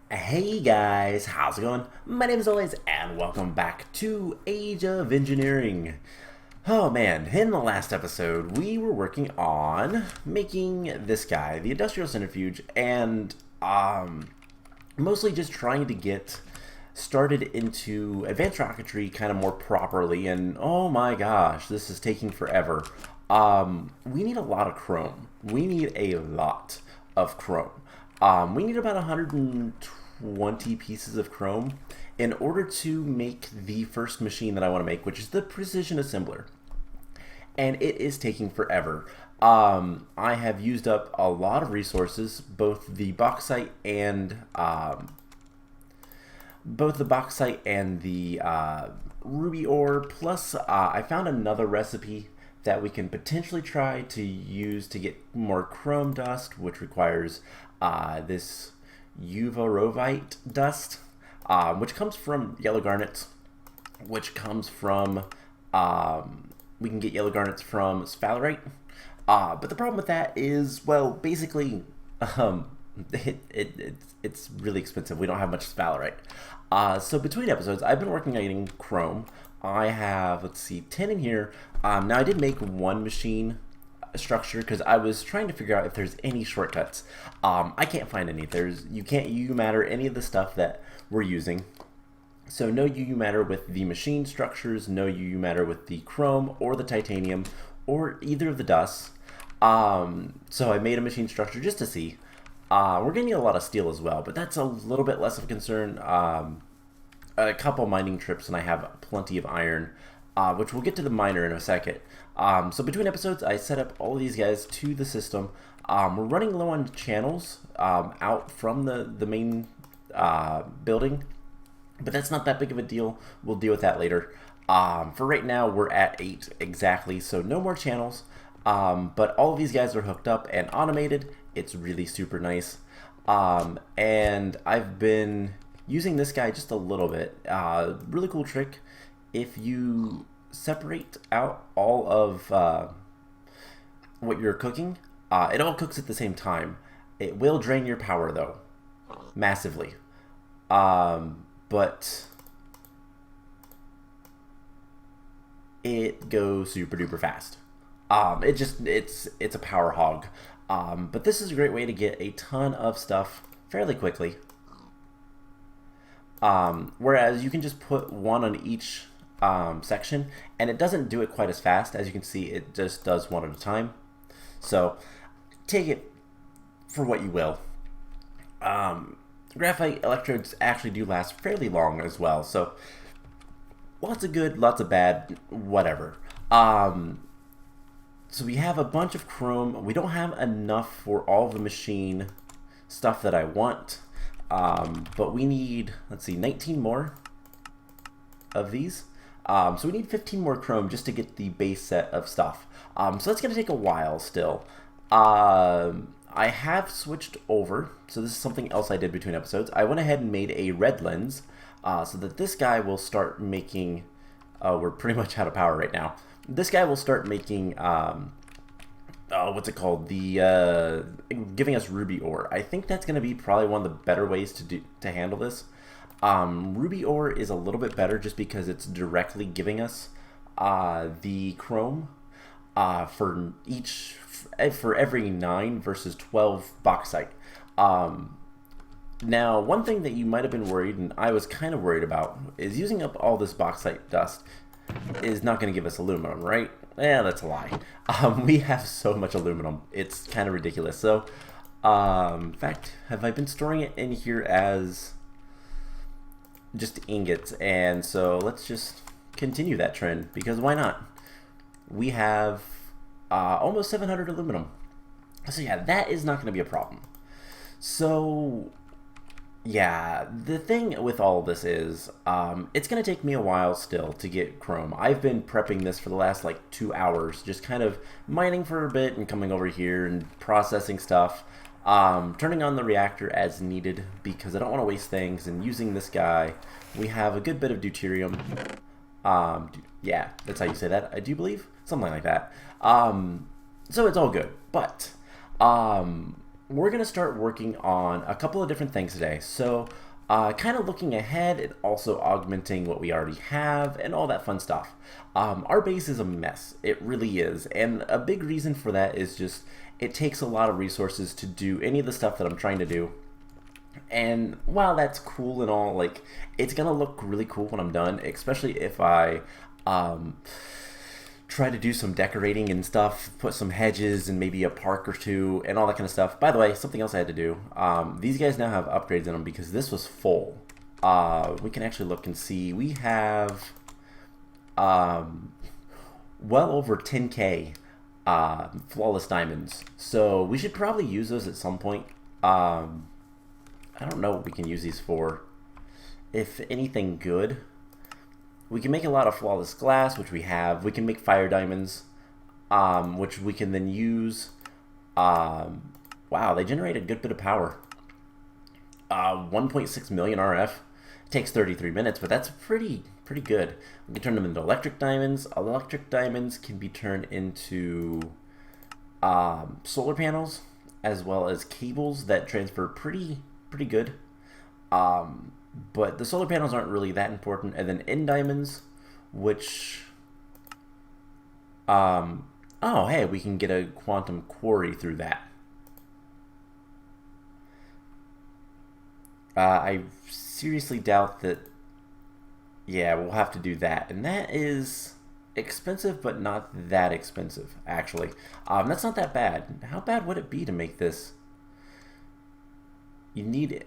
Hey guys, how's it going? My name is always, and welcome back to Age of Engineering. Oh man, in the last episode, we were working on making this guy, the Industrial Centrifuge, and mostly just trying to get started into advanced rocketry kind of more properly. And oh my gosh, this is taking forever. We need a lot of chrome. We need a lot of chrome. We need about 120 pieces of chrome in order to make the first machine that I want to make, which is the precision assembler. And it is taking forever. I have used up a lot of resources, both the bauxite and the ruby ore. Plus, I found another recipe that we can potentially try to use to get more chrome dust, which requires this uvarovite dust, which comes from yellow garnets, which comes from we can get yellow garnets from sphalerite. But the problem with that is, well, basically, it's really expensive. We don't have much sphalerite. So between episodes, I've been working on getting chrome. I have, let's see, 10 in here. Now I did make one machine structure because I was trying to figure out if there's any shortcuts. I can't find any. You can't UU matter any of the stuff that we're using. So no UU matter with the machine structures, no UU matter with the chrome or the titanium or either of the dusts. So I made a machine structure just to see. We're going to need a lot of steel as well, but that's a little bit less of a concern. A couple mining trips and I have plenty of iron, which we'll get to the miner in a second. So between episodes, I set up all of these guys to the system. We're running low on channels out from the main building, but that's not that big of a deal. We'll deal with that later. For right now, we're at 8 exactly, so no more channels. But all of these guys are hooked up and automated. It's really super nice. And I've been using this guy just a little bit. Really cool trick. If you separate out all of what you're cooking, it all cooks at the same time. It will drain your power though, massively. But it goes super duper fast. It's a power hog. But this is a great way to get a ton of stuff fairly quickly. Whereas you can just put one on each section, and it doesn't do it quite as fast. As you can see, it just does one at a time. So take it for what you will. Graphite electrodes actually do last fairly long as well. So lots of good, lots of bad, whatever. So we have a bunch of chrome. We don't have enough for all the machine stuff that I want. But we need, let's see, 19 more of these. So we need 15 more chrome just to get the base set of stuff. So that's going to take a while still. I have switched over. So this is something else I did between episodes. I went ahead and made a red lens so that this guy will start making, we're pretty much out of power right now. This guy will start making, what's it called? Giving us ruby ore. I think that's going to be probably one of the better ways to handle this. Ruby ore is a little bit better just because it's directly giving us the chrome for every 9 versus 12 bauxite. Now, one thing that you might have been worried, and I was kind of worried about, is using up all this bauxite dust is not going to give us aluminum, right? Yeah, that's a lie. We have so much aluminum. It's kind of ridiculous. So, in fact, have I been storing it in here as just ingots? And so let's just continue that trend, because why not? We have almost 700 aluminum. So yeah, that is not going to be a problem. So yeah, the thing with all of this is it's going to take me a while still to get chrome. I've been prepping this for the last like 2 hours, just kind of mining for a bit and coming over here and processing stuff. Turning on the reactor as needed because I don't want to waste things, and using this guy. We have a good bit of deuterium. Yeah, that's how you say that, I do believe. Something like that. So it's all good. But we're going to start working on a couple of different things today. So, kind of looking ahead and also augmenting what we already have and all that fun stuff. Our base is a mess. It really is. And a big reason for that is just it takes a lot of resources to do any of the stuff that I'm trying to do. And while that's cool and all, like, it's going to look really cool when I'm done, especially if I try to do some decorating and stuff, put some hedges and maybe a park or two and all that kind of stuff. By the way, something else I had to do. These guys now have upgrades in them because this was full. We can actually look and see. We have well over 10k flawless diamonds. So we should probably use those at some point. I don't know what we can use these for. If anything good. We can make a lot of flawless glass, which we have. We can make fire diamonds, which we can then use. Wow, they generate a good bit of power. 1.6 million RF. It takes 33 minutes, but that's pretty good. We can turn them into electric diamonds. Electric diamonds can be turned into solar panels, as well as cables that transfer pretty good. But the solar panels aren't really that important. And then end diamonds, which, oh, hey, we can get a quantum quarry through that. I seriously doubt that, yeah, we'll have to do that. And that is expensive, but not that expensive, actually. That's not that bad. How bad would it be to make this? You need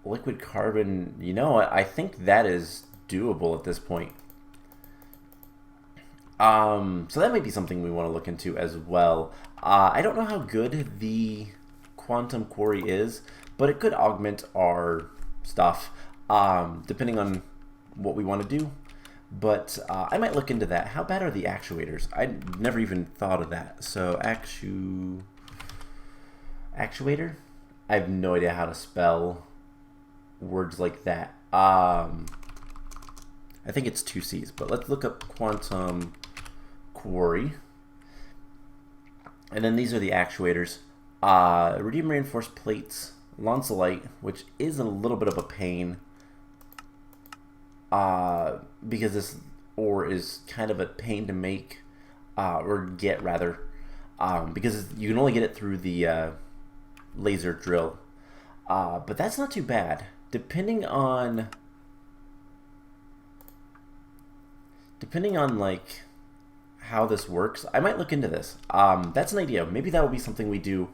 liquid carbon. You know what? I think that is doable at this point. So that might be something we want to look into as well. I don't know how good the quantum quarry is, but it could augment our stuff depending on what we want to do. But I might look into that. How bad are the actuators? I never even thought of that. So actuator? I have no idea how to spell words like that. I think it's 2 C's, but let's look up quantum quarry. And then these are the actuators. Rhodium reinforced plates, lonsolite, which is a little bit of a pain because this ore is kind of a pain to make or get rather because you can only get it through the laser drill. But that's not too bad. Depending on like how this works, I might look into this. That's an idea. Maybe that will be something we do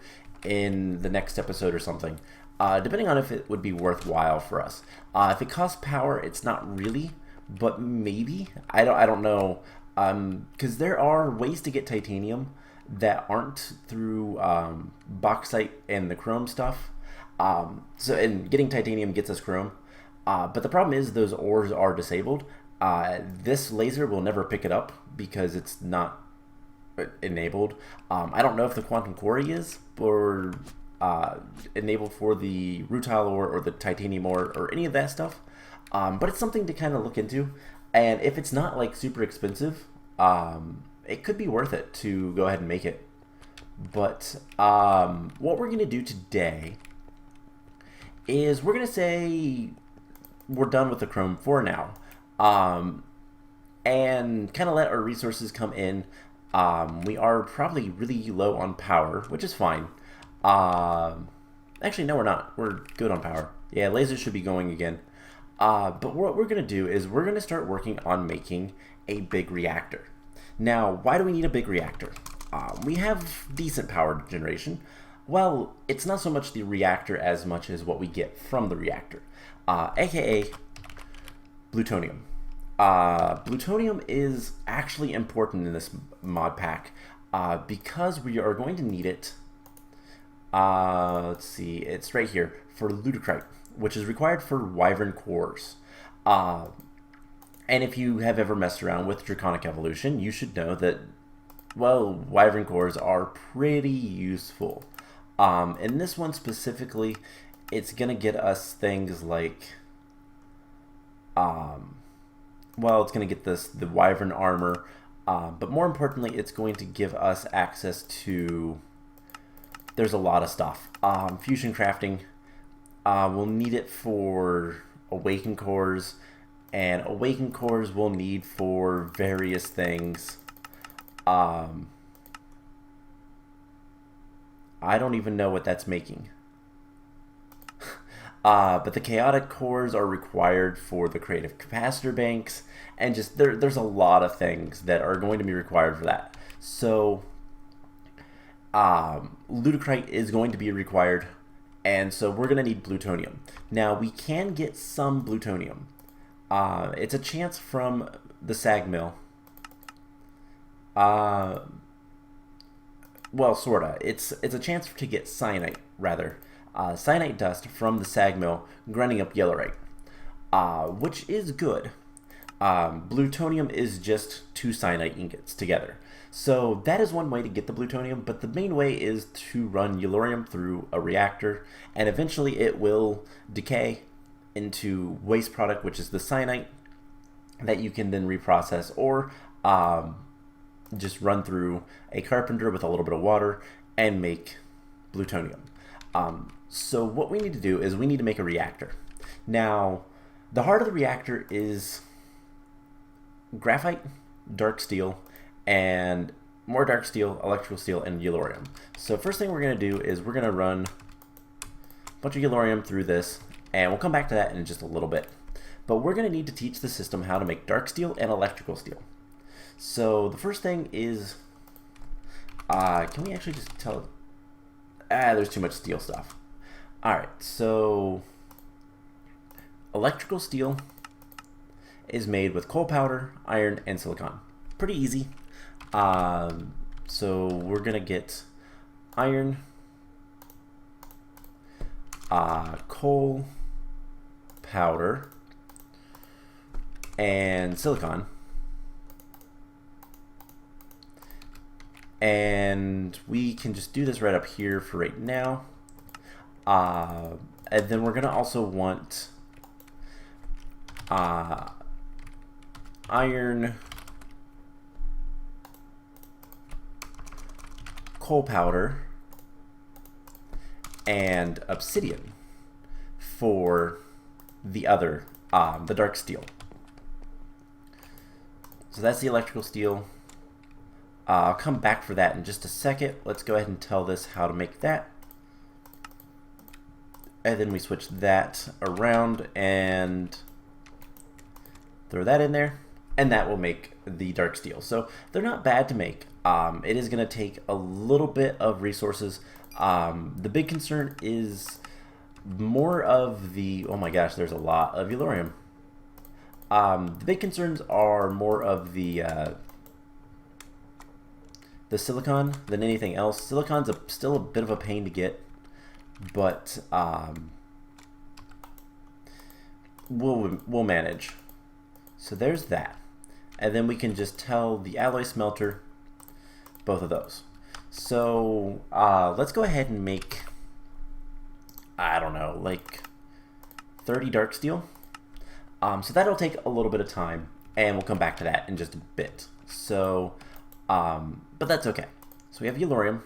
in the next episode or something. Depending on if it would be worthwhile for us. If it costs power, it's not really, but maybe. I don't know. Because there are ways to get titanium that aren't through bauxite and the chrome stuff. And getting titanium gets us chrome. But the problem is those ores are disabled. This laser will never pick it up because it's not enabled. I don't know if the quantum quarry is or enabled for the rutile ore or the titanium ore or any of that stuff. But it's something to kind of look into. And if it's not like super expensive, it could be worth it to go ahead and make it. But what we're going to do today is we're going to say we're done with the chrome for now. And kind of let our resources come in. We are probably really low on power, which is fine. Actually, no, we're not. We're good on power. Yeah, lasers should be going again. But what we're going to do is we're going to start working on making a big reactor. Now, why do we need a big reactor? We have decent power generation. Well, it's not so much the reactor as much as what we get from the reactor, aka plutonium. Plutonium is actually important in this mod pack because we are going to need it. Let's see, it's right here for lutecrite, which is required for wyvern cores. And if you have ever messed around with draconic evolution, you should know that, well, wyvern cores are pretty useful. In this one specifically, it's going to get us things like, well, it's going to get the wyvern armor, but more importantly, it's going to give us access to there's a lot of stuff. Fusion crafting, we'll need it for awakened cores, and awakened cores we'll need for various things. I don't even know what that's making. But the chaotic cores are required for the creative capacitor banks, and just there's a lot of things that are going to be required for that. So Ludicrite is going to be required, and so we're going to need plutonium. Now we can get some plutonium. It's a chance from the sag mill. Well, sorta. It's a chance to get cyanite, rather. Cyanite dust from the sag mill, grinding up yellowite, which is good. Plutonium is just 2 cyanite ingots together. So that is one way to get the plutonium, but the main way is to run yellorium through a reactor, and eventually it will decay into waste product, which is the cyanite, that you can then reprocess, or just run through a carpenter with a little bit of water and make plutonium. So what we need to do is we need to make a reactor. Now, the heart of the reactor is graphite, dark steel, and more dark steel, electrical steel, and yellorium. So first thing we're going to do is we're going to run a bunch of yellorium through this, and we'll come back to that in just a little bit. But we're going to need to teach the system how to make dark steel and electrical steel. So the first thing is, can we actually just tell? There's too much steel stuff. Alright, so electrical steel is made with coal powder, iron, and silicon. Pretty easy. So we're going to get iron, coal powder, and silicon. And we can just do this right up here for right now. And then we're going to also want iron, coal powder, and obsidian for the other, the dark steel. So that's the electrical steel. I'll come back for that in just a second. Let's go ahead and tell this how to make that. And then we switch that around and throw that in there. And that will make the dark steel. So they're not bad to make. It is going to take a little bit of resources. The big concern is more of the... Oh my gosh, there's a lot of yellorium. The big concerns are more of the silicon than anything else. Silicon's still a bit of a pain to get, but we'll manage. So there's that, and then we can just tell the alloy smelter both of those. So let's go ahead and make, I don't know, like 30 dark steel. So that'll take a little bit of time, and we'll come back to that in just a bit. So but that's okay. So we have yellorium.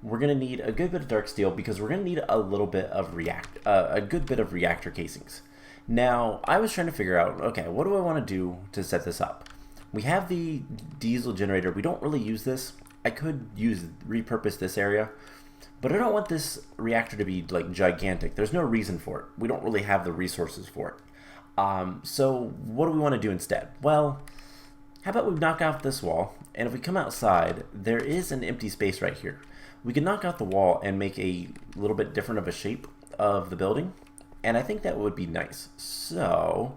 We're going to need a good bit of dark steel because we're going to need a little bit of a good bit of reactor casings. Now, I was trying to figure out, okay, what do I want to do to set this up? We have the diesel generator. We don't really use this. I could repurpose this area, but I don't want this reactor to be like gigantic. There's no reason for it. We don't really have the resources for it. So what do we want to do instead? Well, how about we knock out this wall, and if we come outside, there is an empty space right here. We can knock out the wall and make a little bit different of a shape of the building, and I think that would be nice. So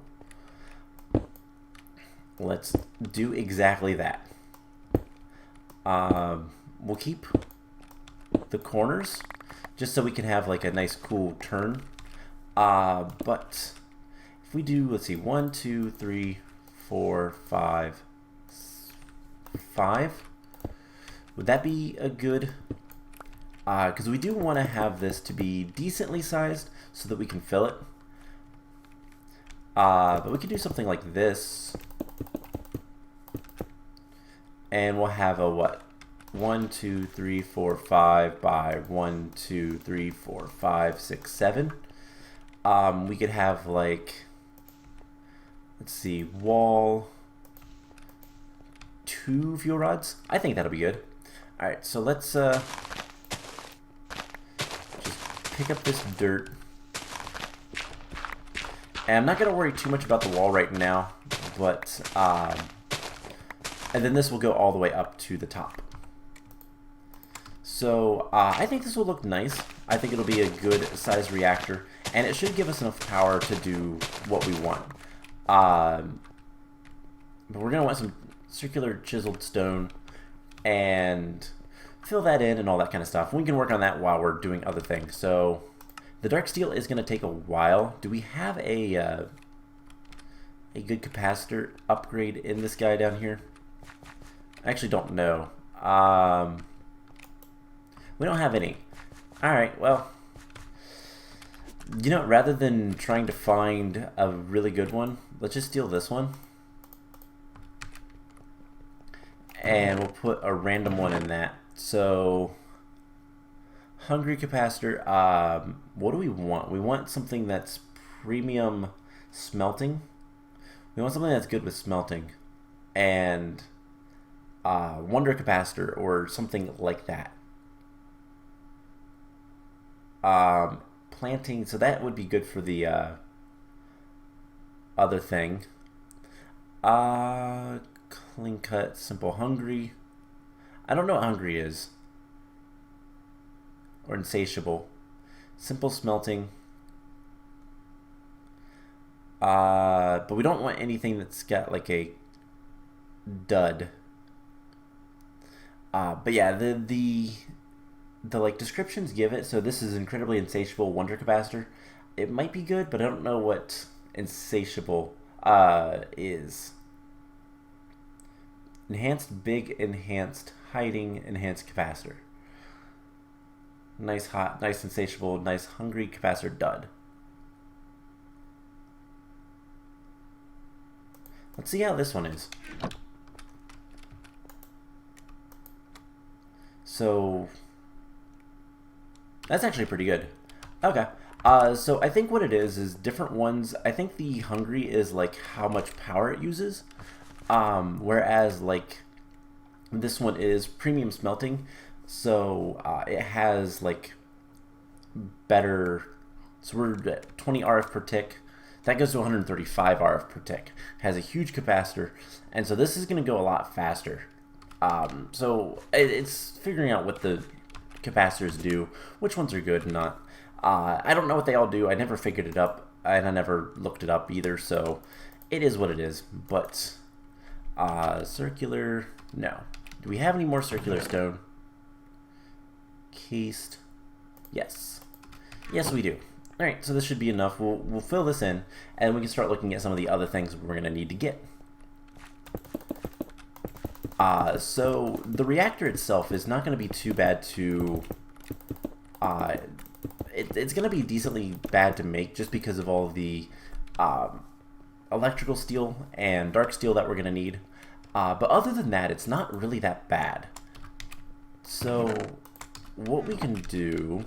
let's do exactly that. We'll keep the corners just so we can have like a nice cool turn. But if we do, let's see, 1, 2, 3, 4, 5, 5. Would that be a good... because we do want to have this to be decently sized so that we can fill it. But we could do something like this. And we'll have a what? 1, 2, 3, 4, 5 by 1, 2, 3, 4, 5, 6, 7. We could have like, let's see, wall, 2 fuel rods. I think that'll be good. All right, so let's just pick up this dirt. And I'm not gonna worry too much about the wall right now, but and then this will go all the way up to the top. So I think this will look nice. I think it'll be a good size reactor, and it should give us enough power to do what we want. But we're gonna want some circular chiseled stone and fill that in and all that kind of stuff. We can work on that while we're doing other things. So the dark steel is gonna take a while. Do we have a good capacitor upgrade in this guy down here? I actually don't know. We don't have any. Alright, well, you know, rather than trying to find a really good one, let's just steal this one. And we'll put a random one in that. So, hungry capacitor, what do we want? We want something that's premium smelting. We want something that's good with smelting. And wonder capacitor or something like that. Planting, so that would be good for the other thing. Clean cut, simple hungry. I don't know what hungry is. Or insatiable. Simple smelting. But we don't want anything that's got like a dud. But yeah, the like descriptions give it, so this is incredibly insatiable wonder capacitor. It might be good, but I don't know what insatiable is. Enhanced big, enhanced hiding, enhanced capacitor. Nice hot, nice insatiable, nice hungry capacitor dud. Let's see how this one is. So that's actually pretty good. Okay. So I think what it is different ones. I think the hungry is like how much power it uses. Whereas like this one is premium smelting. So it has like better, so we're at 20 RF per tick. That goes to 135 RF per tick. Has a huge capacitor. And so this is going to go a lot faster. So it's figuring out what the capacitors do, which ones are good and not. I don't know what they all do. I never figured it up, and I never looked it up either, so it is what it is. But circular, no. Do we have any more circular stone? Cased, yes. Yes, we do. All right, so this should be enough. We'll fill this in, and we can start looking at some of the other things we're going to need to get. So the reactor itself is not going to be too bad to, it's going to be decently bad to make just because of all the electrical steel and dark steel that we're going to need. But other than that, it's not really that bad. So what we can do,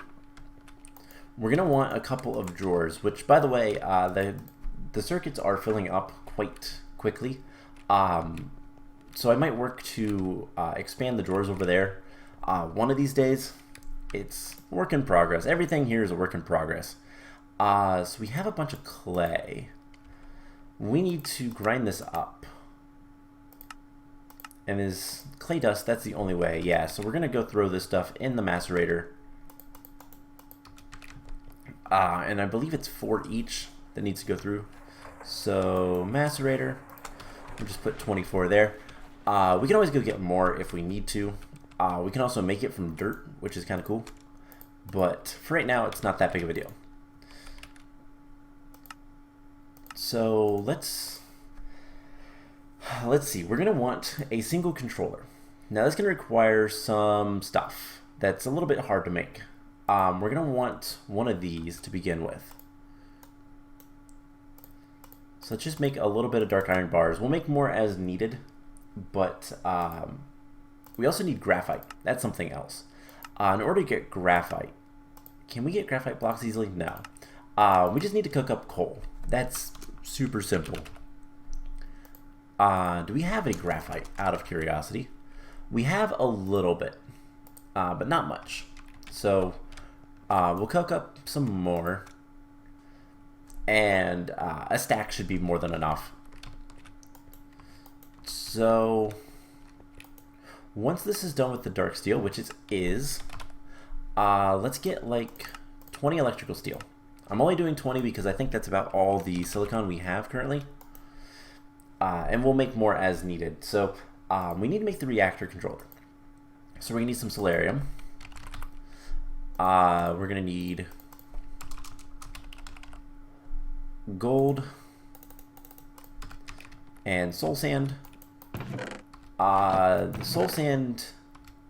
we're going to want a couple of drawers, which by the way, the circuits are filling up quite quickly. So I might work to expand the drawers over there one of these days. It's work in progress. Everything here is a work in progress. So we have a bunch of clay. We need to grind this up. And is clay dust, that's the only way. Yeah, so we're going to go throw this stuff in the macerator. And I believe it's 4 each that needs to go through. So macerator, we'll just put 24 there. We can always go get more if we need to. We can also make it from dirt, which is kind of cool. But for right now, it's not that big of a deal. So let's see. We're going to want a single controller. Now that's going to require some stuff that's a little bit hard to make. We're going to want one of these to begin with. So let's just make a little bit of dark iron bars. We'll make more as needed. But We also need graphite. That's something else. In order to get graphite, can we get graphite blocks easily? No. We just need to cook up coal. That's super simple. Do we have any graphite, out of curiosity? We have a little bit, but not much. So we'll cook up some more, and a stack should be more than enough. So once this is done with the dark steel, which it is, let's get like 20 electrical steel. I'm only doing 20 because I think that's about all the silicon we have currently. And we'll make more as needed. So we need to make the reactor controller. So we're going to need some solarium. We're going to need gold and soul sand. Soul sand,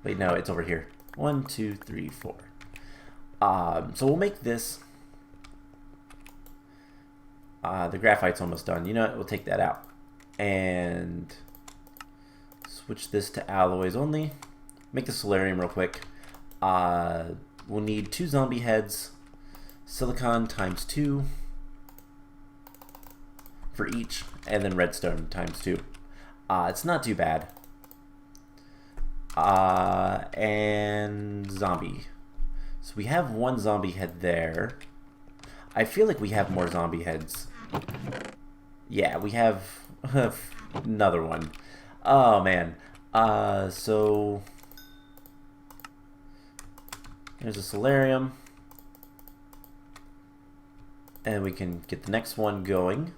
wait, no, it's over here. 1, 2, 3, 4. So we'll make this. The graphite's almost done. You know what? We'll take that out and switch this to alloys only. Make the solarium real quick. We'll need 2 zombie heads, silicon times 2 for each, and then redstone times 2. It's not too bad. And zombie. So we have 1 zombie head there. I feel like we have more zombie heads. Yeah, we have another one. Oh man. So there's a solarium, and we can get the next one going.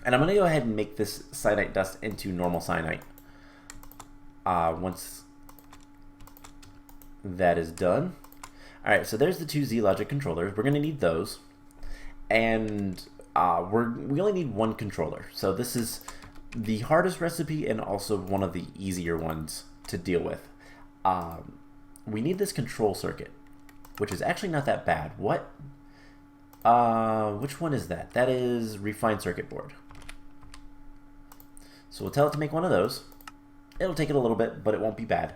And I'm gonna go ahead and make this cyanite dust into normal cyanite. Once that is done. Alright, so there's the 2 Z-Logic controllers. We're gonna need those. And we only need 1 controller. So this is the hardest recipe and also one of the easier ones to deal with. We need this control circuit, which is actually not that bad. What? Which one is that? That is refined circuit board. So we'll tell it to make one of those. It'll take it a little bit, but it won't be bad.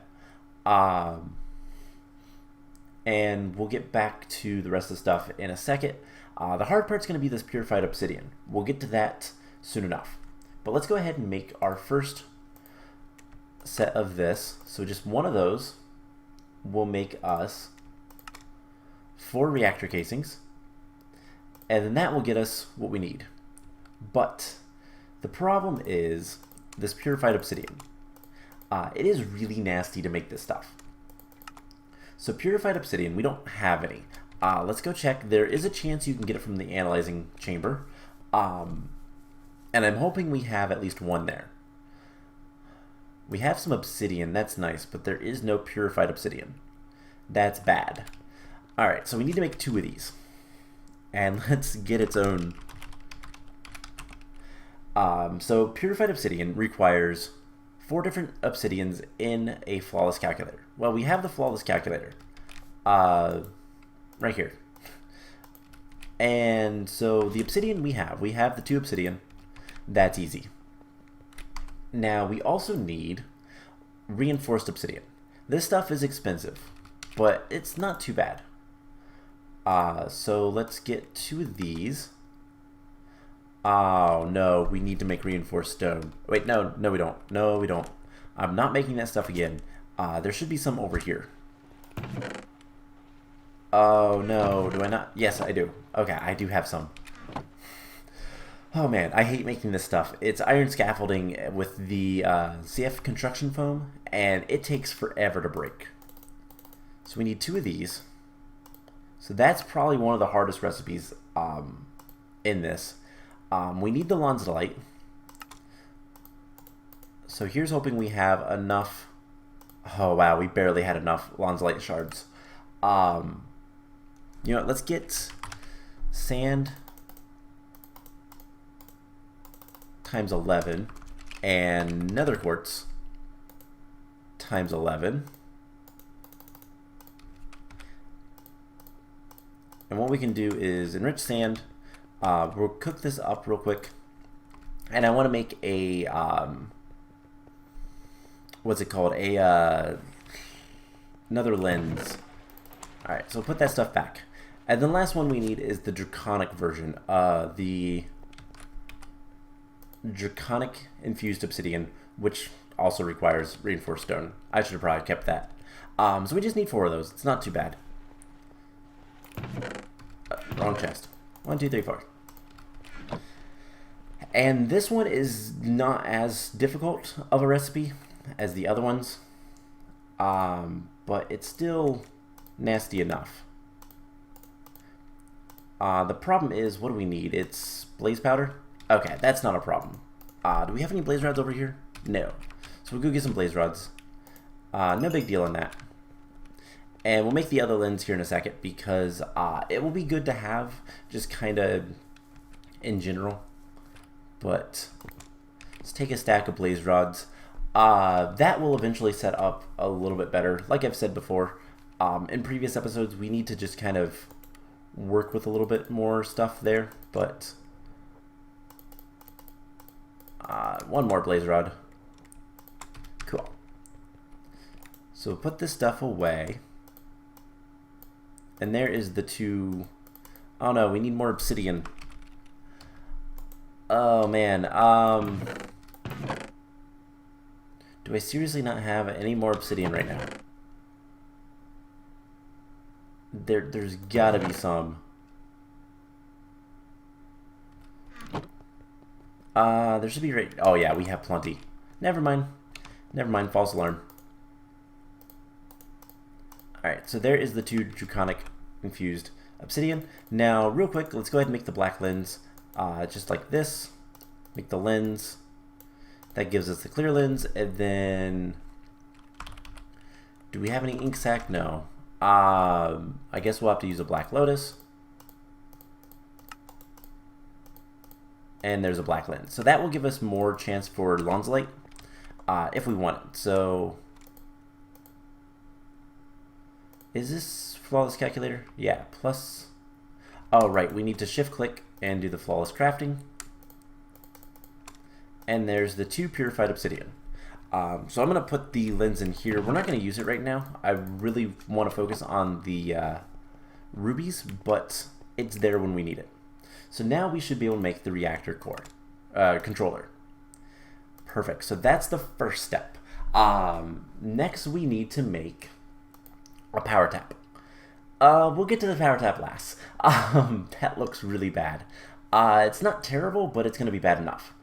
And we'll get back to the rest of the stuff in a second. The hard part's going to be this purified obsidian. We'll get to that soon enough. But let's go ahead and make our first set of this. So just one of those will make us 4 reactor casings. And then that will get us what we need. But the problem is this purified obsidian. It is really nasty to make this stuff. So purified obsidian, we don't have any. Let's go check. There is a chance you can get it from the analyzing chamber. And I'm hoping we have at least 1 there. We have some obsidian, that's nice, but there is no purified obsidian. That's bad. Alright, so we need to make 2 of these. And let's get its own. So purified obsidian requires 4 different obsidians in a flawless calculator. Well, we have the flawless calculator. Right here. And so the obsidian we have the 2 obsidian. That's easy. Now we also need reinforced obsidian. This stuff is expensive, but it's not too bad. So let's get 2 of these. Oh no, we need to make reinforced stone. Wait, no we don't. No, we don't. I'm not making that stuff again. There should be some over here. Oh no, do I not? Yes, I do. Okay, I do have some. Oh man, I hate making this stuff. It's iron scaffolding with the CF construction foam, and it takes forever to break. So we need 2 of these. So that's probably one of the hardest recipes in this. We need the Lonzolite. So here's hoping we have enough. Oh wow, we barely had enough Lonzolite shards. You know what, let's get sand times 11 and nether quartz times 11. And what we can do is enrich sand. We'll cook this up real quick. And I want to make a what's it called? Another lens. All right, so we'll put that stuff back. And the last one we need is the draconic version. The draconic infused obsidian, which also requires reinforced stone. I should have probably kept that. So we just need 4 of those. It's not too bad. Wrong chest. 1, 2, 3, 4. And this one is not as difficult of a recipe as the other ones, but it's still nasty enough. The problem is, what do we need? It's blaze powder? Okay, that's not a problem. Do we have any blaze rods over here? No. So we'll go get some blaze rods. No big deal on that. And we'll make the other lens here in a second because it will be good to have just kind of in general. But let's take a stack of blaze rods. That will eventually set up a little bit better. Like I've said before, in previous episodes, we need to just kind of work with a little bit more stuff there. But 1 more blaze rod. Cool. So we'll put this stuff away. And there is the 2... Oh no, we need more obsidian. Oh man, do I seriously not have any more obsidian right now? There's gotta be some. There should be right... Oh yeah, we have plenty. Never mind. Never mind, false alarm. Alright, so there is the 2 draconic infused obsidian. Now, real quick, let's go ahead and make the black lens. Just like this. Make the lens. That gives us the clear lens. And then... Do we have any ink sac? No. I guess we'll have to use a black lotus. And there's a black lens. So that will give us more chance for Lonzolite if we want it. So... Is this flawless calculator? Yeah, plus... Oh, right, we need to shift click and do the flawless crafting. And there's the 2 purified obsidian. So I'm going to put the lens in here. We're not going to use it right now. I really want to focus on the rubies, but it's there when we need it. So now we should be able to make the reactor core controller. Perfect. So that's the first step. Next we need to make a power tap. We'll get to the power tap last. That looks really bad. It's not terrible, but it's going to be bad enough.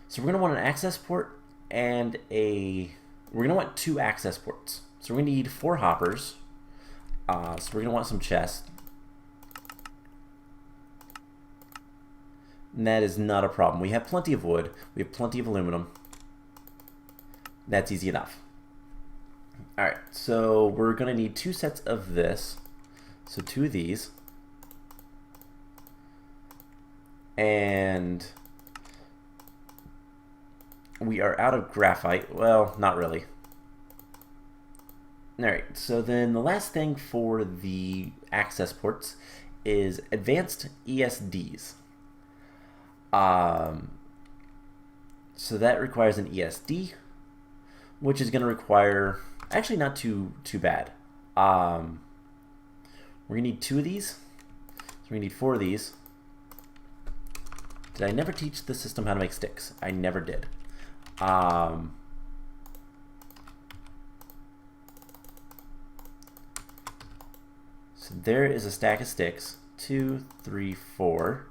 So we're going to want an access port and we're going to want 2 access ports. So we're going to need 4 hoppers. So we're going to want some chests. And that is not a problem. We have plenty of wood. We have plenty of aluminum. That's easy enough. Alright, so we're going to need 2 sets of this. So 2 of these. And we are out of graphite. Well, not really. Alright, so then the last thing for the access ports is advanced ESDs. So that requires an ESD, which is going to require, actually not too bad. We're going to need 2 of these. So we're going to need 4 of these. Did I never teach the system how to make sticks? I never did. So there is a stack of sticks. 2, 3, 4.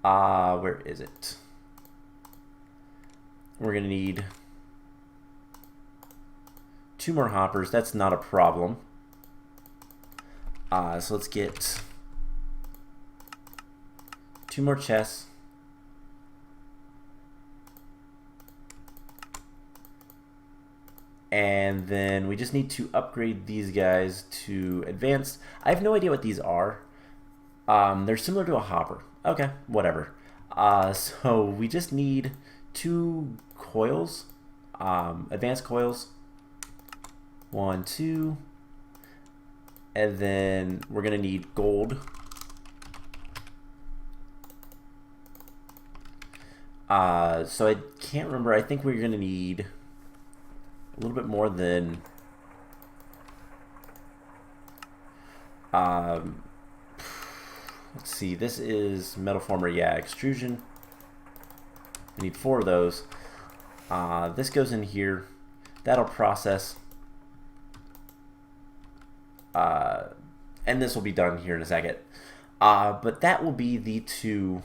Where is it? We're going to need 2 more hoppers. That's not a problem. So let's get 2 more chests. And then we just need to upgrade these guys to advanced. I have no idea what these are. They're similar to a hopper. Okay, whatever. So we just need 2 coils, advanced coils. 1, 2. And then we're going to need gold. So I can't remember. I think we're going to need a little bit more than let's see, this is metal former, yeah, extrusion. We need 4 of those. This goes in here. That'll process. And this will be done here in a second. But that will be the 2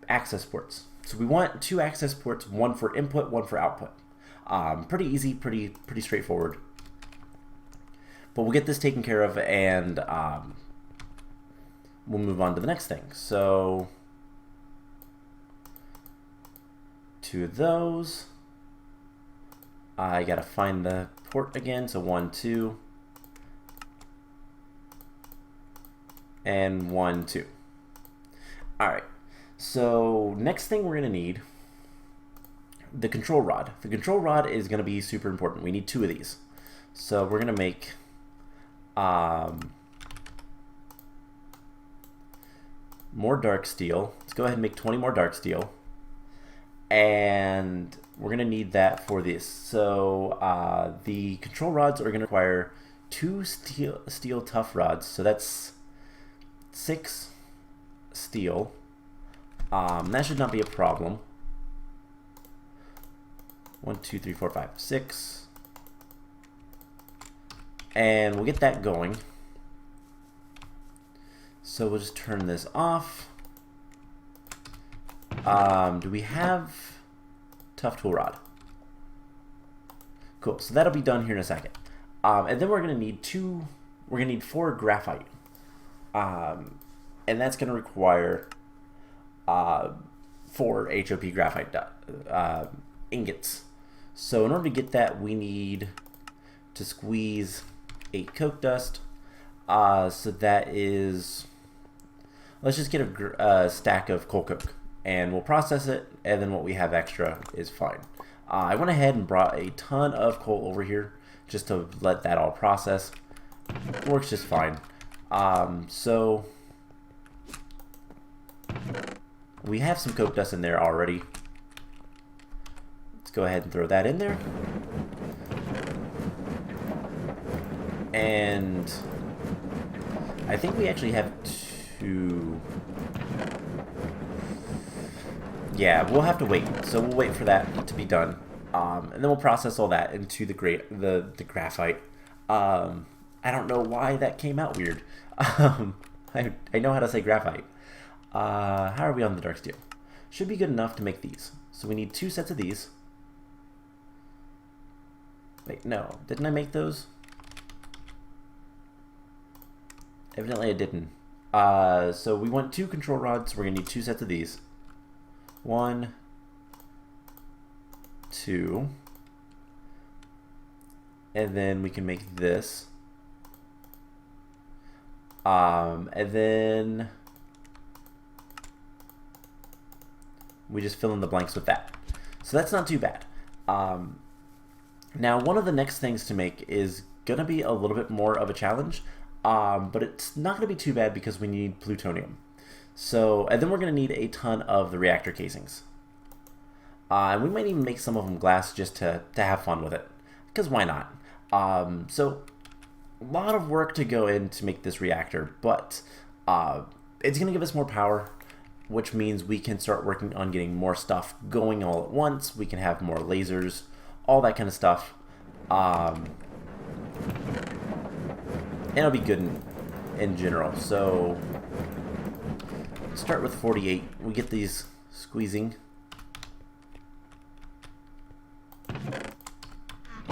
access ports. So we want 2 access ports, 1 for input, 1 for output. Pretty easy, pretty straightforward. But we'll get this taken care of, and we'll move on to the next thing. So 2 of those. I gotta find the port again. So 1, 2, and 1, 2. All right. So next thing we're gonna need the control rod. The control rod is gonna be super important. We need 2 of these. So we're gonna make more dark steel. Let's go ahead and make 20 more dark steel. And we're going to need that for this. So the control rods are going to require 2 steel tough rods. So that's 6 steel. That should not be a problem. 1, 2, 3, 4, 5, 6. And we'll get that going. So we'll just turn this off. Do we have tough tool rod? Cool. So that'll be done here in a second. And then we're going to need 4 graphite. And that's going to require 4 HOP graphite ingots. So in order to get that, we need to squeeze 8 coke dust. So that is, let's just get a stack of coal coke, and we'll process it, and then what we have extra is fine. I went ahead and brought a ton of coal over here just to let that all process. Works just fine. So we have some coke dust in there already. Let's go ahead and throw that in there. And I think we actually have 2. Yeah, we'll have to wait. So we'll wait for that to be done. And then we'll process all that into the graphite. I don't know why that came out weird. I know how to say graphite. How are we on the dark steel? Should be good enough to make these. So we need 2 sets of these. Wait, no. Didn't I make those? Evidently I didn't. So we want 2 control rods. We're going to need 2 sets of these. 1, 2. And then we can make this. And then we just fill in the blanks with that. So that's not too bad. Now one of the next things to make is going to be a little bit more of a challenge. But it's not going to be too bad because we need plutonium. So, and then we're going to need a ton of the reactor casings. And we might even make some of them glass just to have fun with it. Because why not? So, a lot of work to go in to make this reactor, but it's going to give us more power, which means we can start working on getting more stuff going all at once. We can have more lasers, all that kind of stuff. And it'll be good in general. So start with 48. We get these squeezing,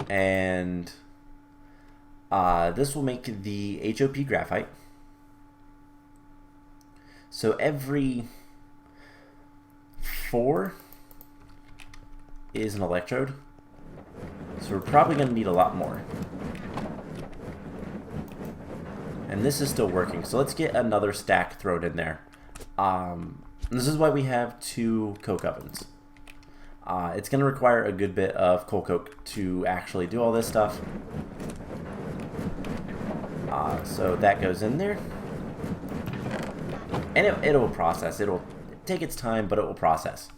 and this will make the HOP graphite. So every 4 is an electrode. So we're probably going to need a lot more. And this is still working, so let's get another stack thrown in there. This is why we have 2 coke ovens. It's going to require a good bit of coal coke to actually do all this stuff. So that goes in there. And it will process. It'll take its time, but it will process.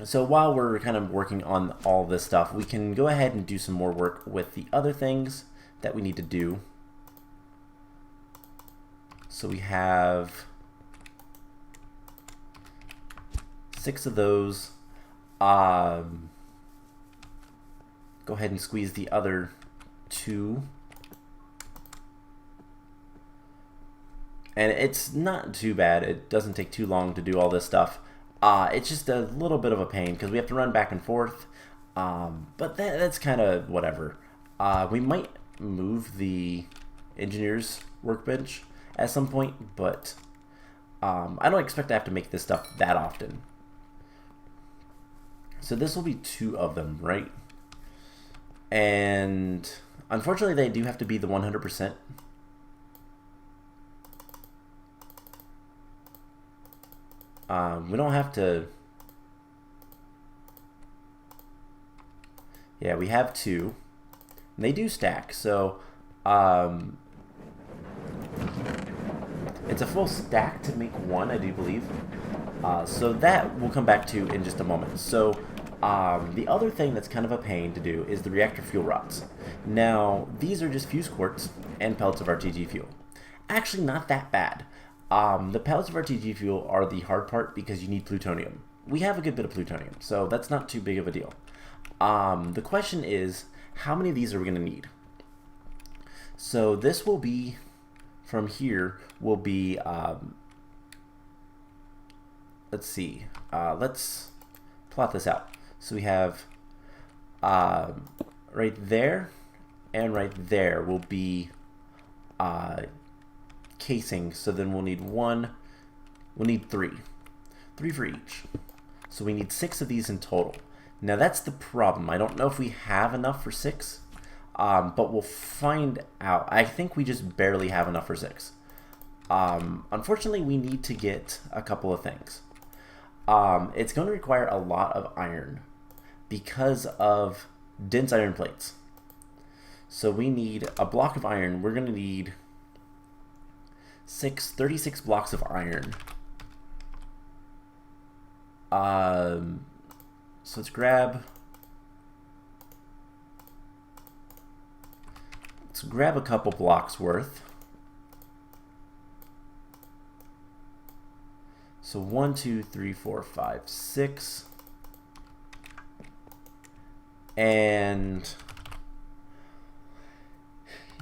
So while we're kind of working on all this stuff, we can go ahead and do some more work with the other things that we need to do. So we have 6 of those. Go ahead and squeeze the other 2. And it's not too bad. It doesn't take too long to do all this stuff. It's just a little bit of a pain because we have to run back and forth. But that's kind of whatever. We might move the engineer's workbench at some point, but I don't expect to have to make this stuff that often. So this will be 2 of them, right? And unfortunately, they do have to be the 100%. We don't have to. Yeah, we have 2. And they do stack, so it's a full stack to make 1, I do believe. So that we'll come back to in just a moment. So the other thing that's kind of a pain to do is the reactor fuel rods. Now, these are just fused quartz and pellets of RTG fuel. Actually, not that bad. The pellets of RTG fuel are the hard part because you need plutonium. We have a good bit of plutonium, so that's not too big of a deal. The question is, how many of these are we going to need? So this will be, from here, will be, let's see, let's plot this out. So we have right there and right there will be casing, so then we'll need 3 for each. So we need 6 of these in total. Now that's the problem. I don't know if we have enough for 6, but we'll find out. I think we just barely have enough for 6. Unfortunately, we need to get a couple of things. It's going to require a lot of iron because of dense iron plates. So we need a block of iron. We're going to need 36 blocks of iron. So let's grab a couple blocks worth. So 1, 2, 3, 4, 5, 6. And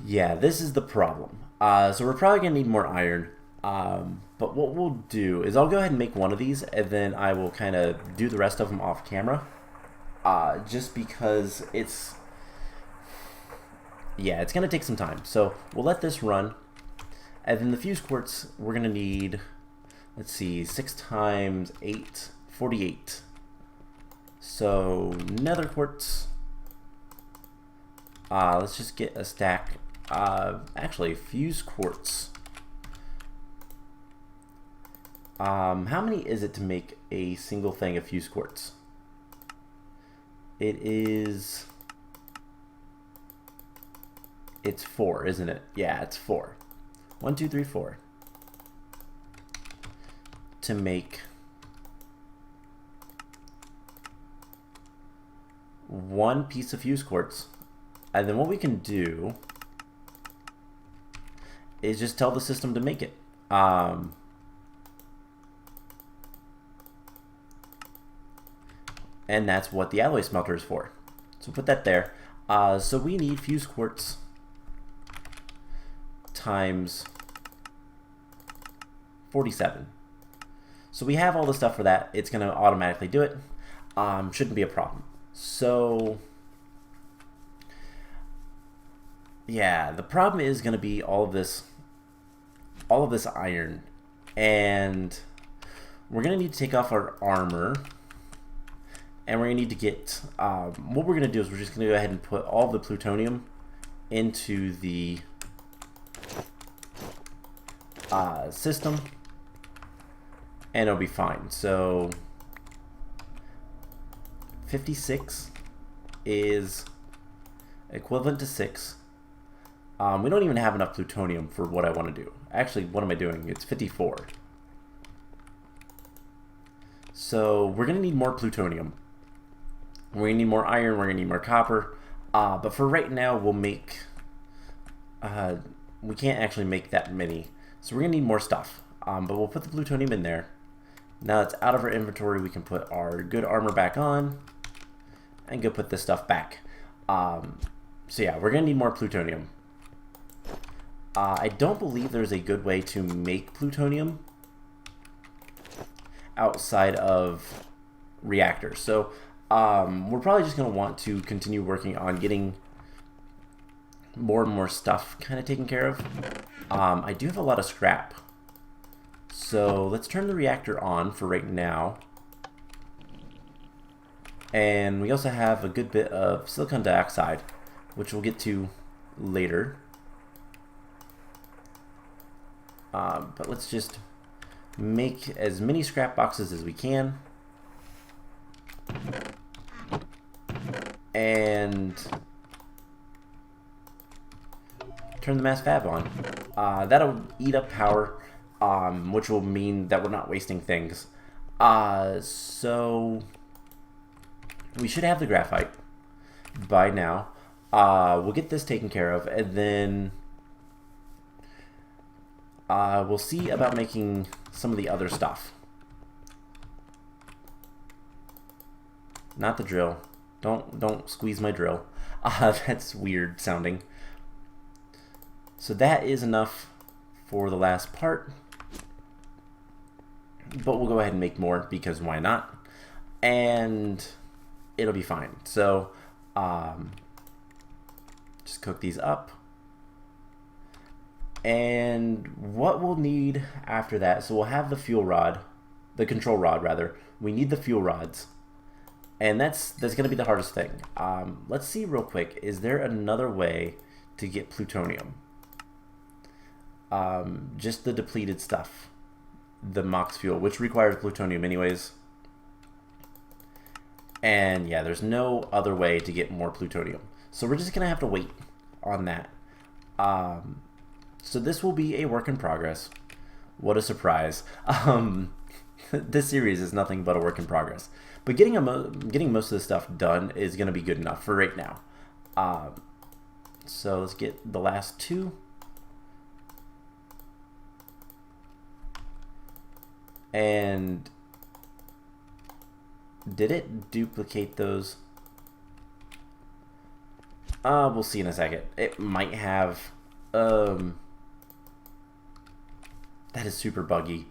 yeah, this is the problem. So we're probably gonna need more iron. But what we'll do is I'll go ahead and make one of these, and then I will kind of do the rest of them off camera. Just because it's gonna take some time. So we'll let this run, and then the fused quartz we're gonna need. Let's see, 6 times 8, 48. So nether quartz. Let's just get a stack. Actually, fused quartz. How many is it to make a single thing of fused quartz? It's 4, isn't it? Yeah, it's 4. 1, 2, 3, 4. To make 1 piece of fused quartz. And then what we can do is just tell the system to make it. And that's what the alloy smelter is for. So put that there. So we need fused quartz times 47. So we have all the stuff for that. It's going to automatically do it. Shouldn't be a problem. So yeah, the problem is going to be all of this iron, and we're going to need to take off our armor, and we're going to need to get what we're going to do is we're just going to go ahead and put all the plutonium into the system, and it'll be fine. So 56 is equivalent to 6. We don't even have enough plutonium for what I want to do. Actually, what am I doing? It's 54. So we're going to need more plutonium. We're going to need more iron. We're going to need more copper. But for right now, we'll make... we can't actually make that many. So we're going to need more stuff. But we'll put the plutonium in there. Now it's out of our inventory, we can put our good armor back on. And go put this stuff back. So yeah, we're going to need more plutonium. I don't believe there's a good way to make plutonium outside of reactors. So we're probably just going to want to continue working on getting more and more stuff kind of taken care of. I do have a lot of scrap. So let's turn the reactor on for right now. And we also have a good bit of silicon dioxide, which we'll get to later. But let's just make as many scrap boxes as we can. And turn the mass fab on. That'll eat up power, which will mean that we're not wasting things. So we should have the graphite by now. We'll get this taken care of, and then we'll see about making some of the other stuff. Not the drill. Don't squeeze my drill. That's weird sounding. So that is enough for the last part. But we'll go ahead and make more, because why not? And it'll be fine. So just cook these up. And what we'll need after that, so we'll have the fuel rod, the control rod rather. We need the fuel rods. And that's going to be the hardest thing. Let's see real quick, is there another way to get plutonium? Just the depleted stuff. The MOX fuel, which requires plutonium anyways. And yeah, there's no other way to get more plutonium. So we're just going to have to wait on that. So this will be a work in progress. What a surprise. This series is nothing but a work in progress. But getting most of this stuff done is going to be good enough for right now. So let's get the last two. And did it duplicate those? We'll see in a second. It might have. That is super buggy.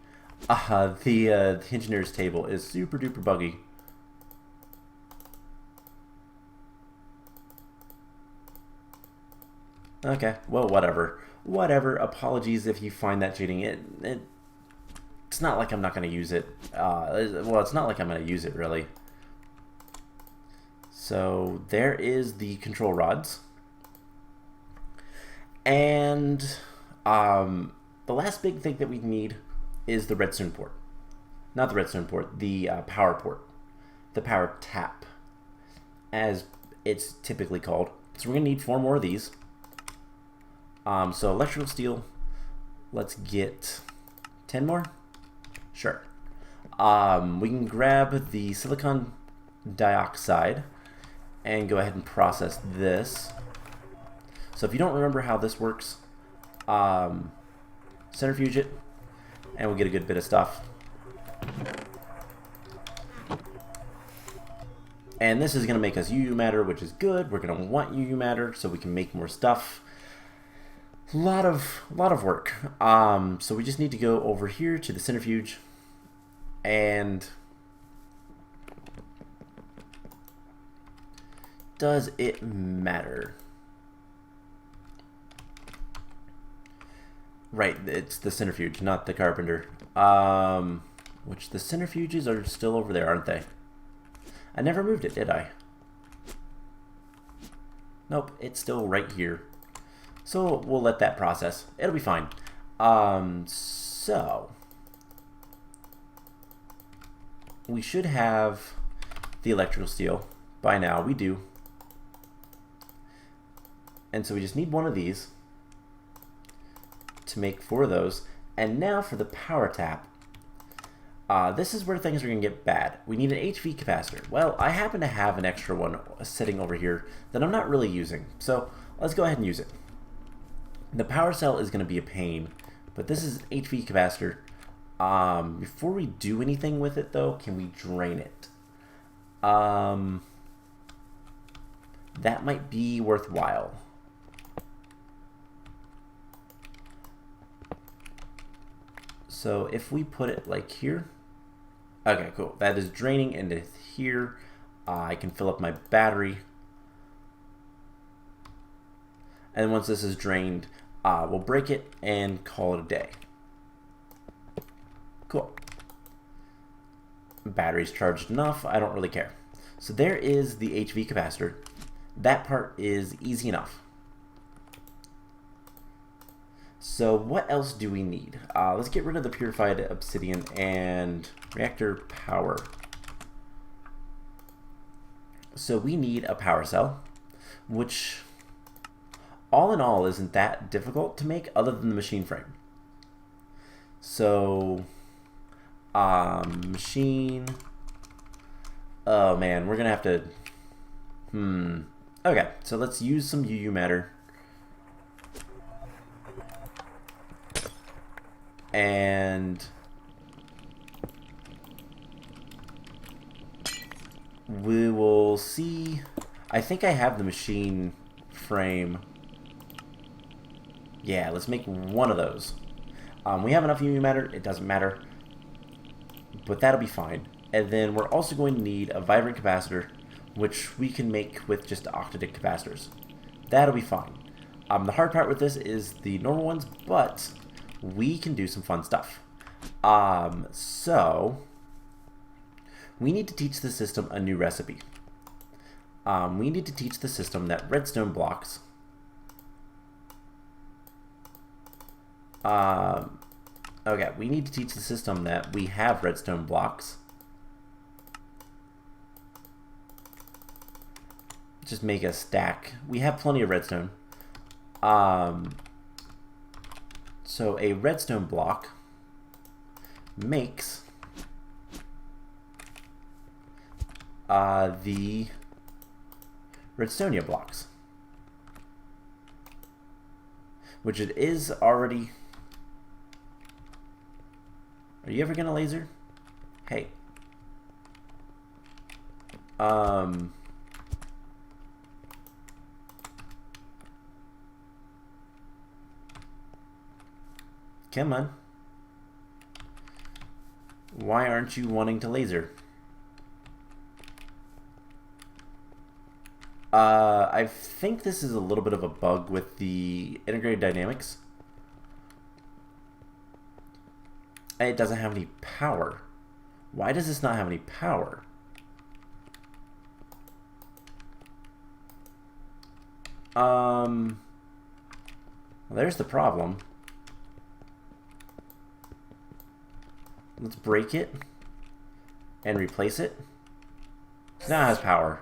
The engineer's table is super duper buggy. Okay, well, whatever. Whatever. Apologies if you find that cheating. It's not like I'm not going to use it. Well, it's not like I'm going to use it, really. So there is the control rods. And the last big thing that we need is the redstone port. Not the redstone port, the power port. The power tap, as it's typically called. So we're going to need 4 more of these. So electrical steel, let's get 10 more. Sure. We can grab the silicon dioxide and go ahead and process this. So if you don't remember how this works, centrifuge it, and we'll get a good bit of stuff. And this is going to make us UU matter, which is good. We're going to want UU matter so we can make more stuff. A lot of work. So we just need to go over here to the centrifuge, and does it matter? Right, it's the centrifuge, not the carpenter. Which the centrifuges are still over there, aren't they? I never moved it, did I? Nope, it's still right here. So we'll let that process. It'll be fine. So we should have the electrical steel by now. We do. And so we just need one of these to make 4 of those. And now for the power tap. This is where things are going to get bad. We need an HV capacitor. Well, I happen to have an extra one sitting over here that I'm not really using. So let's go ahead and use it. The power cell is going to be a pain, but this is an HV capacitor. Before we do anything with it, though, can we drain it? That might be worthwhile. So if we put it like here, okay, cool. That is draining into here. I can fill up my battery. And once this is drained, we'll break it and call it a day. Cool. Battery's charged enough. I don't really care. So there is the HV capacitor. That part is easy enough. So what else do we need? Let's get rid of the purified obsidian and reactor power. So we need a power cell, which all in all isn't that difficult to make other than the machine frame. So machine, oh man, we're gonna have to, okay, so let's use some UU matter. And we will see. I think I have the machine frame. Yeah, let's make one of those. We have enough UU matter, it doesn't matter, but that'll be fine. And then we're also going to need a vibrant capacitor, which we can make with just octadic capacitors. That'll be fine. The hard part with this is the normal ones, but we can do some fun stuff. So we need to teach the system a new recipe. We need to teach the system that redstone blocks okay, we need to teach the system that we have redstone blocks. Just make a stack. We have plenty of redstone. So a redstone block makes the redstonia blocks, which it is already. Are you ever gonna laser? Hey. Come on. Why aren't you wanting to laser? I think this is a little bit of a bug with the integrated dynamics. It doesn't have any power. Why does this not have any power? Well, there's the problem. Let's break it and replace it. Now it has power.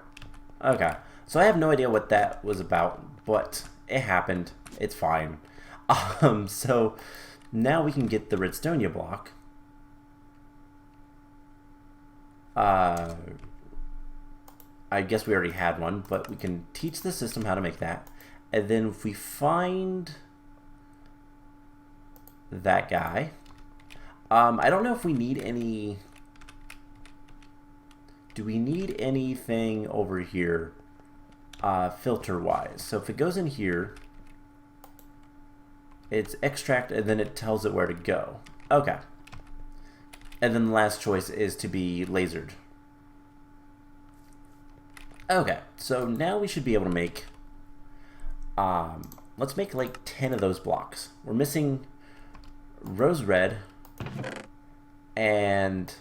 Okay, so I have no idea what that was about, but it happened. It's fine. So now we can get the redstonia block. I guess we already had one, but we can teach the system how to make that. And then if we find that guy, I don't know if we need any. Do we need anything over here filter wise? So if it goes in here, it's extract and then it tells it where to go. Okay. And then the last choice is to be lasered. Okay, so now we should be able to make, let's make like 10 of those blocks. We're missing rose red and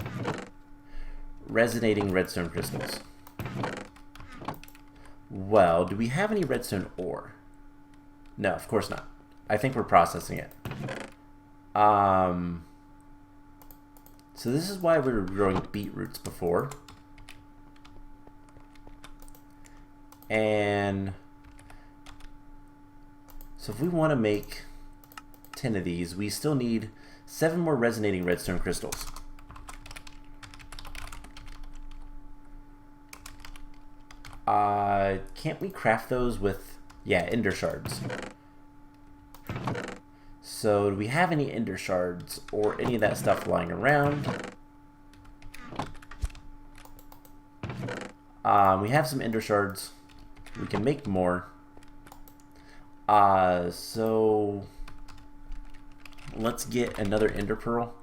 resonating redstone crystals. Well, do we have any redstone ore? No, of course not. I think we're processing it. So this is why we were growing beetroots before. And so if we want to make 10 of these, we still need 7 more resonating redstone crystals. Can't we craft those with, yeah, ender shards? So do we have any ender shards or any of that stuff lying around? We have some ender shards. We can make more. So let's get another ender pearl.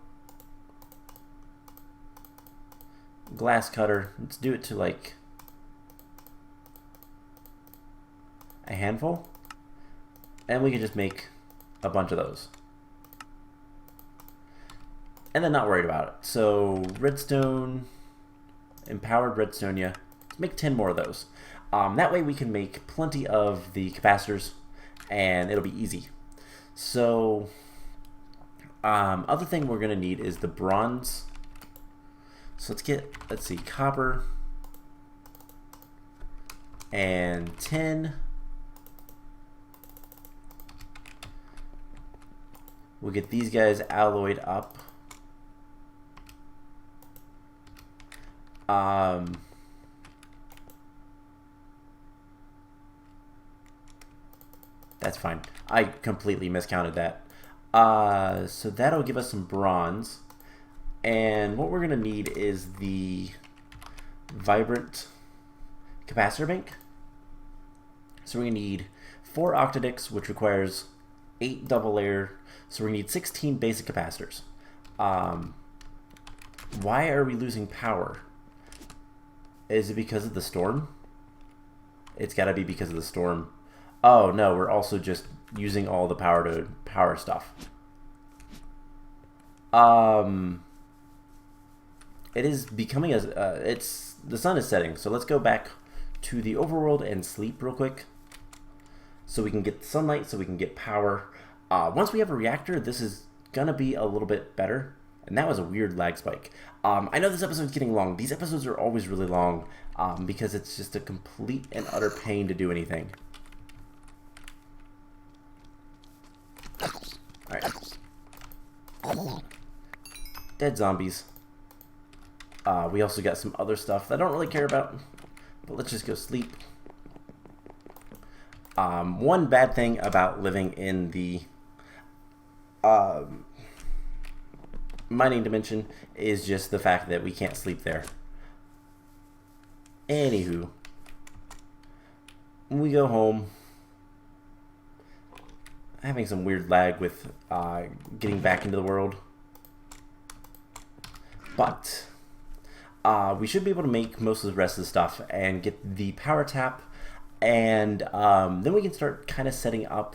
Glass cutter. Let's do it to like a handful. And we can just make a bunch of those. And then not worried about it. So redstone, empowered redstone, yeah. Let's make 10 more of those. That way we can make plenty of the capacitors and it'll be easy. So other thing we're gonna need is the bronze. So let's see, copper and tin. We'll get these guys alloyed up. That's fine. I completely miscounted that. So that'll give us some bronze. And what we're going to need is the vibrant capacitor bank. So we're going to need 4 octadix, which requires 8 double layer. So we need 16 basic capacitors. Why are we losing power? Is it because of the storm? It's got to be because of the storm. Oh no, we're also just using all the power to power stuff. It is becoming as the sun is setting, so let's go back to the overworld and sleep real quick, so we can get sunlight, so we can get power. Once we have a reactor, this is gonna be a little bit better. And that was a weird lag spike. I know this episode's getting long. These episodes are always really long because it's just a complete and utter pain to do anything. Alright. Dead zombies. We also got some other stuff that I don't really care about, but let's just go sleep. One bad thing about living in the mining dimension is just the fact that we can't sleep there. Anywho, when we go home, having some weird lag with getting back into the world, but we should be able to make most of the rest of the stuff and get the power tap, and then we can start kind of setting up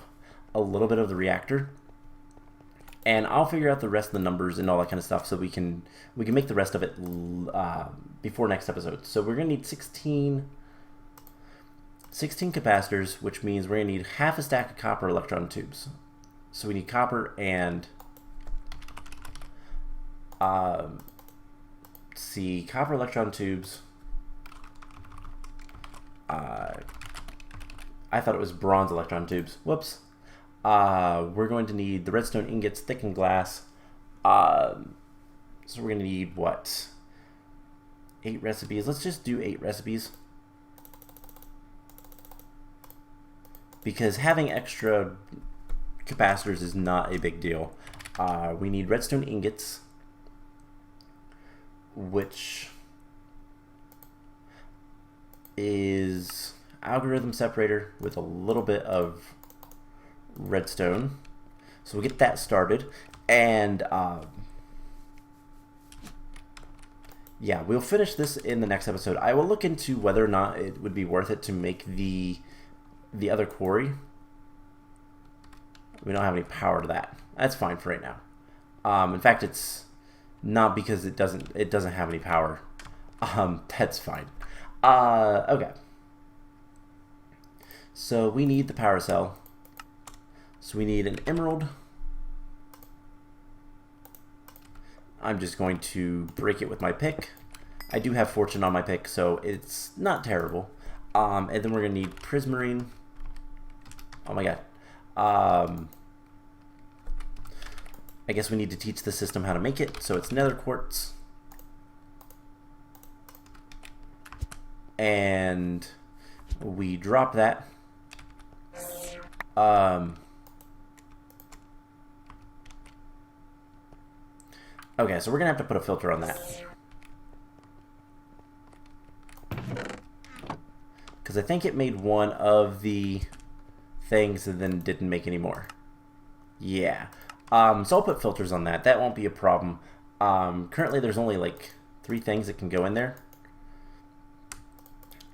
a little bit of the reactor. And I'll figure out the rest of the numbers and all that kind of stuff, so we can make the rest of it before next episode. So we're gonna need 16 capacitors, which means we're gonna need half a stack of copper electron tubes. So we need copper and see, copper electron tubes. I thought it was bronze electron tubes. Whoops. We're going to need the redstone ingots, thickened glass. So we're going to need, what? 8 recipes. Let's just do 8 recipes. Because having extra capacitors is not a big deal. We need redstone ingots, which is algorithm separator with a little bit of redstone. So we'll get that started, and yeah, we'll finish this in the next episode. I will look into whether or not it would be worth it to make the other quarry. We don't have any power to that. That's fine for right now. In fact, it's not because it doesn't have any power. That's fine. Okay. So we need the power cell. So we need an emerald. I'm just going to break it with my pick. I do have fortune on my pick, so it's not terrible. And then we're gonna need prismarine. Oh my god. I guess we need to teach the system how to make it. So it's nether quartz. And we drop that. Okay, so we're gonna have to put a filter on that. Because I think it made one of the things and then didn't make any more. Yeah. So I'll put filters on that. That won't be a problem. Currently there's only like 3 things that can go in there.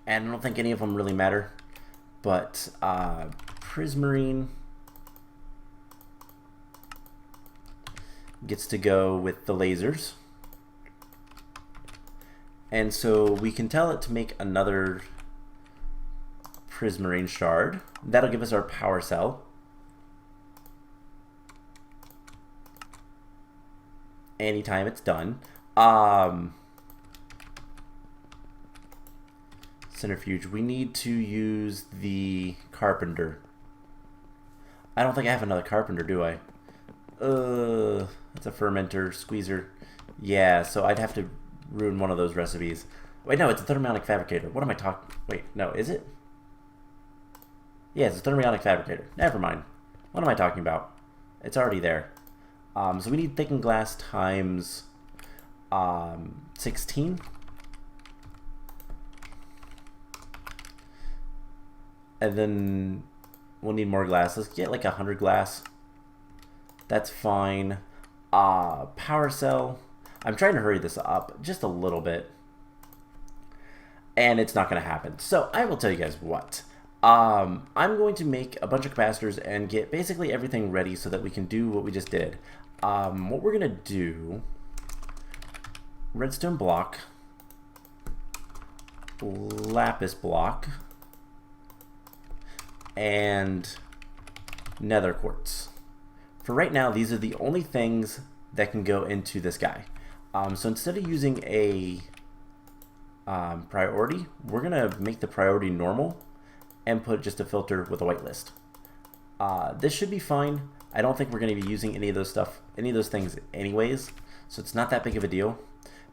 And I don't think any of them really matter. But Prismarine gets to go with the lasers. And so we can tell it to make another Prismarine shard. That'll give us our power cell. Anytime it's done. Centrifuge. We need to use the carpenter. I don't think I have another carpenter, do I? That's a fermenter, squeezer. Yeah, so I'd have to ruin one of those recipes. Wait, no, it's a thermonic fabricator. What am I talking? Wait, no, is it? Yeah, it's a thermonic fabricator. Never mind. What am I talking about? It's already there. So we need thickened glass times 16. And then we'll need more glass. Let's get like 100 glass. That's fine. Power cell. I'm trying to hurry this up just a little bit. And it's not going to happen. So I will tell you guys what. I'm going to make a bunch of capacitors and get basically everything ready so that we can do what we just did. What we're going to do, redstone block, lapis block, and nether quartz. For right now, these are the only things that can go into this guy. So instead of using a priority, we're going to make the priority normal and put just a filter with a whitelist. This should be fine. I don't think we're going to be using any of those things anyways, so it's not that big of a deal.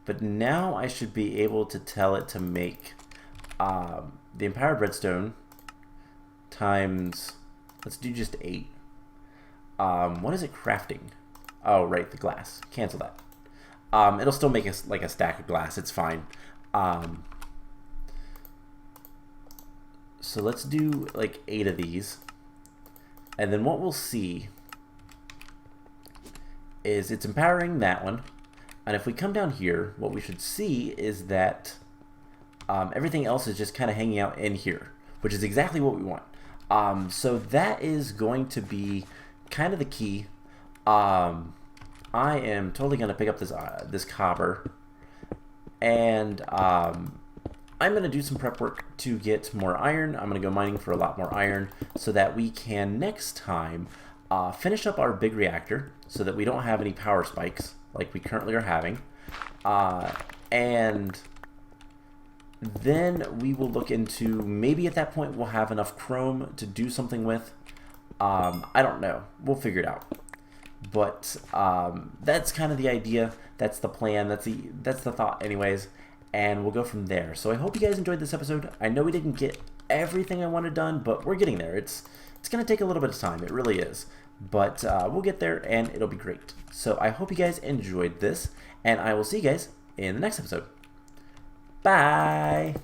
But now I should be able to tell it to make the empowered redstone times, let's do just 8. What is it crafting? Oh, right, the glass. Cancel that. It'll still make us like a stack of glass. It's fine. So let's do like 8 of these. And then what we'll see is it's empowering that one. And if we come down here, what we should see is that everything else is just kind of hanging out in here, which is exactly what we want. So that is going to be kind of the key. I am totally going to pick up this copper, and I'm going to do some prep work to get more iron. I'm going to go mining for a lot more iron so that we can next time finish up our big reactor so that we don't have any power spikes like we currently are having. And then we will look into, maybe at that point we'll have enough chrome to do something with. I don't know. We'll figure it out. But that's kind of the idea. That's the plan. That's the thought anyways. And we'll go from there. So I hope you guys enjoyed this episode. I know we didn't get everything I wanted done, but we're getting there. It's going to take a little bit of time. It really is. But we'll get there, and it'll be great. So I hope you guys enjoyed this, and I will see you guys in the next episode. Bye!